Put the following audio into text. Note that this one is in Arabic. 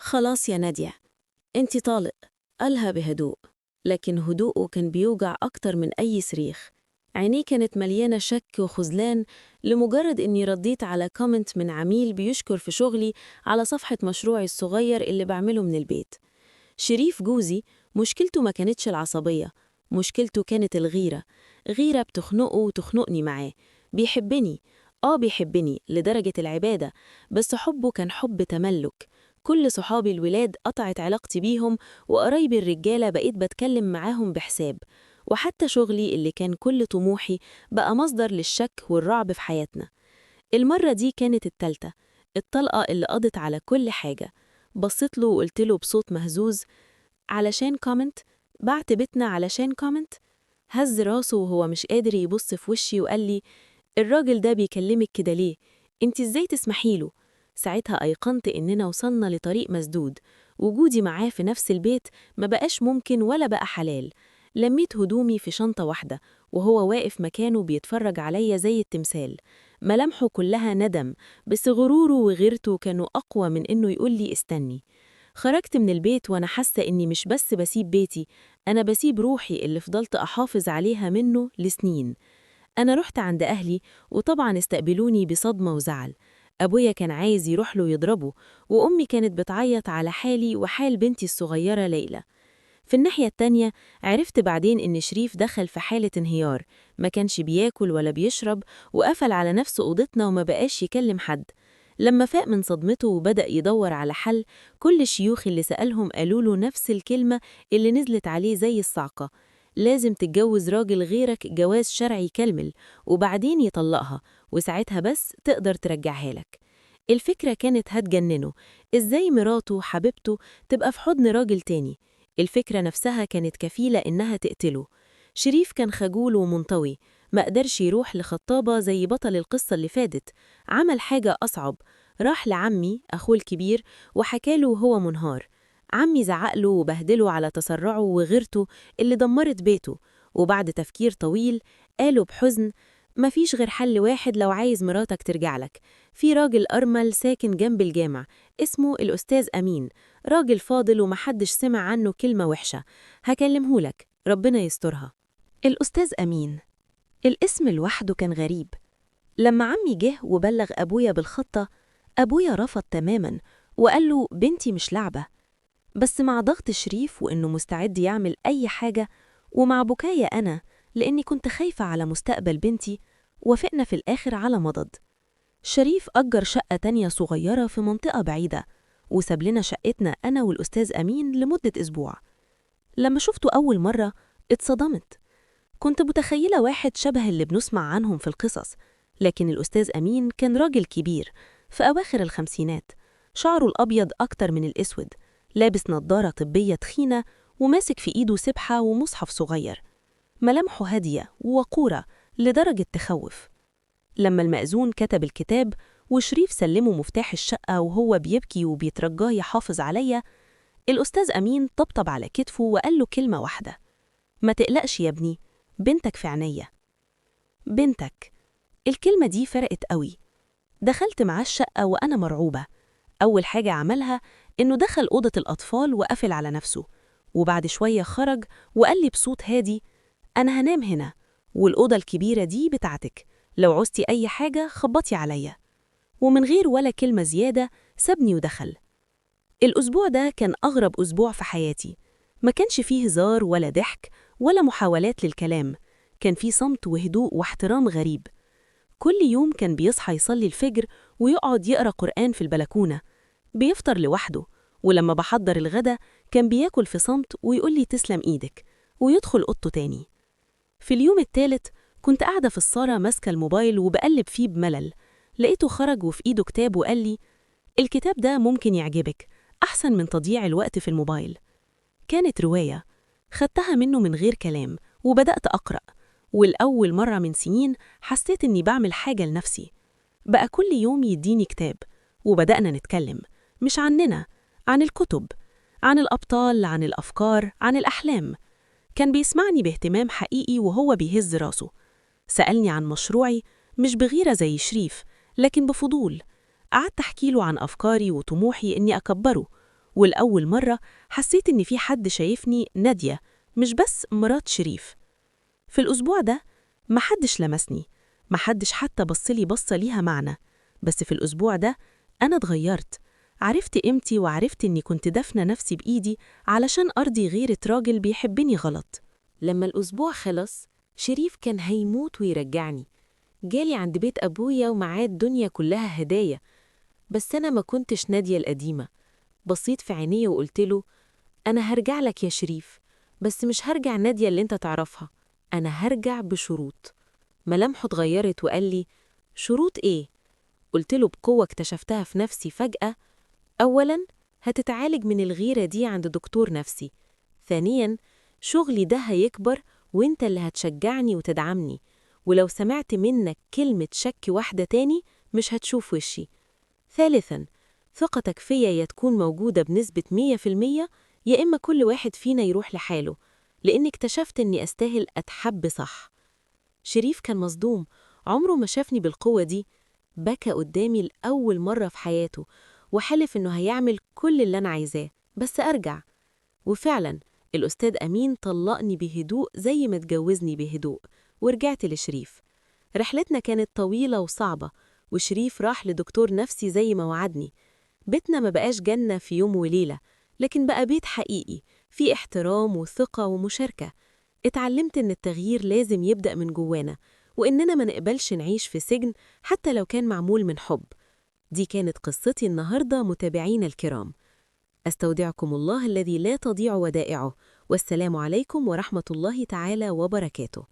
خلاص يا نادية، انت طالق، قالها بهدوء. لكن هدوءه كان بيوجع أكتر من أي صريخ. عينيه كانت مليانة شك وخذلان لمجرد إني رديت على كومنت من عميل بيشكر في شغلي على صفحة مشروعي الصغير اللي بعمله من البيت. شريف جوزي مشكلته ما كانتش العصبية، مشكلته كانت الغيرة. غيرة بتخنقه وتخنقني معاه. بيحبني، بيحبني لدرجة العبادة، بس حبه كان حب تملك. كل صحابي الولاد قطعت علاقتي بيهم، وقرايبي الرجالة بقيت بتكلم معاهم بحساب. وحتى شغلي اللي كان كل طموحي بقى مصدر للشك والرعب في حياتنا. المرة دي كانت التالتة، الطلقة اللي قضت على كل حاجة. بصيت له وقلت له بصوت مهزوز: علشان كومنت؟ بعت بيتنا علشان كومنت؟ هز راسه وهو مش قادر يبص في وشي وقال لي: الراجل ده بيكلمك كده ليه؟ انت ازاي تسمحيله؟ ساعتها أيقنت إننا وصلنا لطريق مسدود. وجودي معاه في نفس البيت ما بقاش ممكن ولا بقى حلال. لميت هدومي في شنطة واحدة، وهو واقف مكانه بيتفرج عليا زي التمثال. ملامحه كلها ندم، بس غروره وغيرته كانوا أقوى من إنه يقول لي استني. خرجت من البيت وأنا حاسة إني مش بس بسيب بيتي، أنا بسيب روحي اللي فضلت أحافظ عليها منه لسنين. أنا رحت عند أهلي، وطبعا استقبلوني بصدمة وزعل. أبويا كان عايز يروح له يضربه، وأمي كانت بتعيط على حالي وحال بنتي الصغيرة ليلى. في الناحية التانية عرفت بعدين إن شريف دخل في حالة انهيار، ما كانش بياكل ولا بيشرب، وقفل على نفسه أوضتنا وما بقاش يكلم حد. لما فاق من صدمته وبدأ يدور على حل، كل الشيوخ اللي سألهم قالوا له نفس الكلمة اللي نزلت عليه زي الصعقة: لازم تتجوز راجل غيرك جواز شرعي كامل، وبعدين يطلقها، وساعتها بس تقدر ترجعها لك. الفكرة كانت هتجننه، إزاي مراته حبيبته تبقى في حضن راجل تاني؟ الفكرة نفسها كانت كفيلة إنها تقتله. شريف كان خجول ومنطوي، ما قدرش يروح لخطابة زي بطل القصة اللي فاتت. عمل حاجة أصعب، راح لعمي أخوه الكبير وحكاله وهو منهار. عمي زعقله وبهدله على تسرعه وغيرته اللي دمرت بيته، وبعد تفكير طويل قاله بحزن: مفيش غير حل واحد لو عايز مراتك ترجعلك. في راجل أرمل ساكن جنب الجامع، اسمه الأستاذ أمين، راجل فاضل ومحدش سمع عنه كلمة وحشة. هكلمهولك، ربنا يسترها. الأستاذ أمين، الاسم لوحده كان غريب. لما عمي جه وبلغ أبويا بالخطة، أبويا رفض تماماً وقال له بنتي مش لعبة. بس مع ضغط شريف وإنه مستعد يعمل أي حاجة، ومع بكايا أنا لأني كنت خايفة على مستقبل بنتي، وافقنا في الآخر على مضض. شريف أجر شقة تانية صغيرة في منطقة بعيدة، وساب لنا شقتنا أنا والأستاذ أمين لمدة أسبوع. لما شفته أول مرة اتصدمت. كنت متخيلة واحد شبه اللي بنسمع عنهم في القصص، لكن الأستاذ أمين كان راجل كبير في أواخر الخمسينات، شعره الأبيض أكتر من الأسود، لابس نظارة طبية تخينة، وماسك في إيده سبحة ومصحف صغير. ملامحه هادية ووقورة لدرجة تخوف. لما المأذون كتب الكتاب وشريف سلمه مفتاح الشقة وهو بيبكي وبيترجاه يحافظ عليا، الأستاذ أمين طبطب على كتفه وقال له كلمة واحدة: ما تقلقش يا ابني، بنتك في عينيا. بنتك، الكلمة دي فرقت قوي. دخلت معاه الشقة وأنا مرعوبة. أول حاجة عملها إنه دخل أوضة الأطفال وقفل على نفسه، وبعد شوية خرج وقال لي بصوت هادي: أنا هنام هنا، والأوضة الكبيرة دي بتاعتك، لو عوزتي أي حاجة خبطي عليا. ومن غير ولا كلمة زيادة سابني ودخل. الأسبوع ده كان أغرب أسبوع في حياتي. ما كانش فيه هزار ولا ضحك ولا محاولات للكلام، كان فيه صمت وهدوء واحترام غريب. كل يوم كان بيصحى يصلي الفجر ويقعد يقرأ قرآن في البلكونة، بيفطر لوحده، ولما بحضر الغدا كان بياكل في صمت ويقول لي تسلم إيدك، ويدخل أوضته تاني. في اليوم الثالث كنت قاعدة في الصالة ماسكة الموبايل وبقلب فيه بملل، لقيته خرج وفي إيده كتاب وقال لي: الكتاب ده ممكن يعجبك، أحسن من تضييع الوقت في الموبايل. كانت رواية، خدتها منه من غير كلام وبدأت أقرأ، والأول مرة من سنين حسيت إني بعمل حاجة لنفسي. بقى كل يوم يديني كتاب، وبدأنا نتكلم، مش عننا، عن الكتب، عن الأبطال، عن الأفكار، عن الأحلام. كان بيسمعني باهتمام حقيقي وهو بيهز راسه. سألني عن مشروعي، مش بغيرة زي شريف، لكن بفضول. قعدت أحكي له عن أفكاري وطموحي إني أكبره، والأول مرة حسيت إن في حد شايفني نادية، مش بس مرات شريف. في الأسبوع ده محدش لمسني، محدش حتى بصلي بصة ليها معنى. بس في الأسبوع ده أنا اتغيرت، عرفت قيمتي وعرفت إني كنت دفنة نفسي بإيدي علشان أرضي غيرة راجل بيحبني غلط. لما الأسبوع خلص شريف كان هيموت ويرجعني. جالي عند بيت أبويا ومعاه الدنيا كلها هدايا، بس أنا ما كنتش نادية القديمة. بصيت في عينيه وقلت له: أنا هرجع لك يا شريف، بس مش هرجع نادية اللي أنت تعرفها، أنا هرجع بشروط. ملامحه اتغيرت وقال لي: شروط إيه؟ قلت له بقوة اكتشفتها في نفسي فجأة: أولاً، هتتعالج من الغيرة دي عند دكتور نفسي. ثانياً، شغلي ده هيكبر وإنت اللي هتشجعني وتدعمني، ولو سمعت منك كلمة شك واحدة تاني مش هتشوف وشي. ثالثاً، ثقتك فيا يا تكون موجودة بنسبة 100%، يا إما كل واحد فينا يروح لحاله، لأن اكتشفت إني أستاهل أتحب صح. شريف كان مصدوم، عمره ما شافني بالقوة دي. بكى قدامي لأول مرة في حياته وحلف إنه هيعمل كل اللي أنا عايزاه بس أرجع. وفعلا الأستاذ أمين طلقني بهدوء زي ما اتجوزني بهدوء، ورجعت لشريف. رحلتنا كانت طويلة وصعبة، وشريف راح لدكتور نفسي زي ما وعدني. بيتنا ما بقاش جنة في يوم وليلة، لكن بقى بيت حقيقي فيه احترام وثقة ومشاركة. اتعلمت إن التغيير لازم يبدأ من جوانا، وإننا ما نقبلش نعيش في سجن حتى لو كان معمول من حب. دي كانت قصتي النهاردة متابعين الكرام. أستودعكم الله الذي لا تضيع ودائعه، والسلام عليكم ورحمة الله تعالى وبركاته.